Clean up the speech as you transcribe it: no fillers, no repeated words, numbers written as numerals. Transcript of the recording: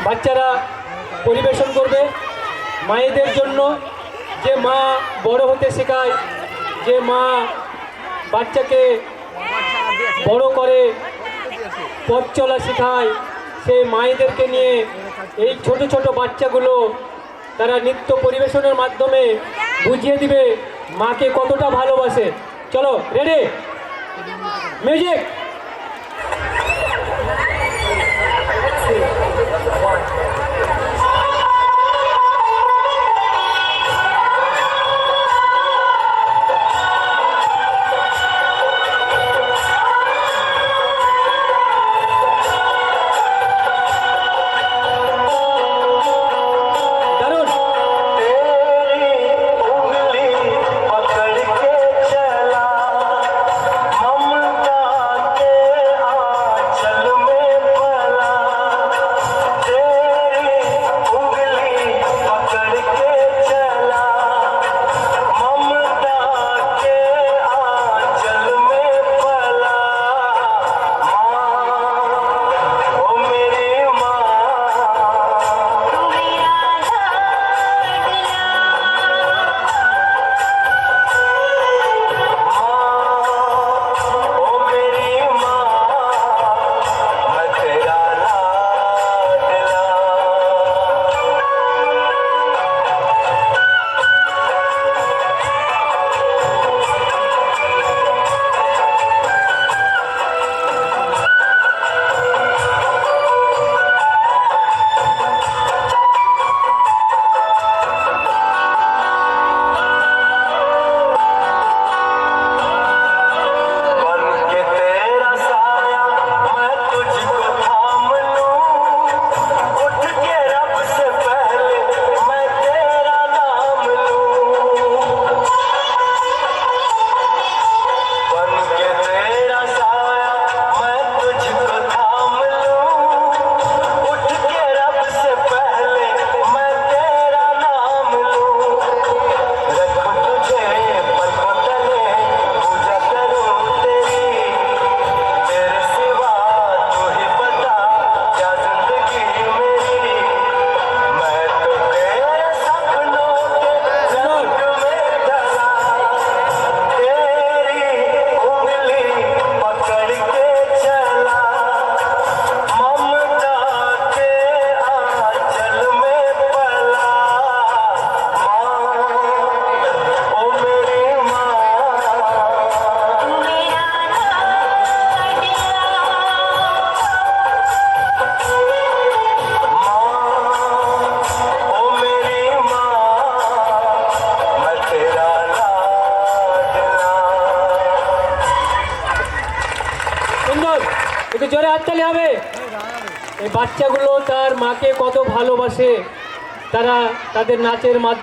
বাচ্চারা পরিবেশন করবে। মায়েদের জন্য, যে মা বড় হতে শেখায়, যে মা বাচ্চাকে বড় করে পথ চলা শেখায়, সেই মায়েদেরকে নিয়ে এই ছোট ছোট বাচ্চাগুলো তারা নৃত্য পরিবেশনের মাধ্যমে বুঝিয়ে দিবে মাকে কতটা ভালোবাসে। চলো, রেডি, মিউজিক। একটু জোরে হাততালি হবে। এই বাচ্চাগুলো তার মাকে কত ভালোবাসে, তারা তাদের নাচের মাধ্যমে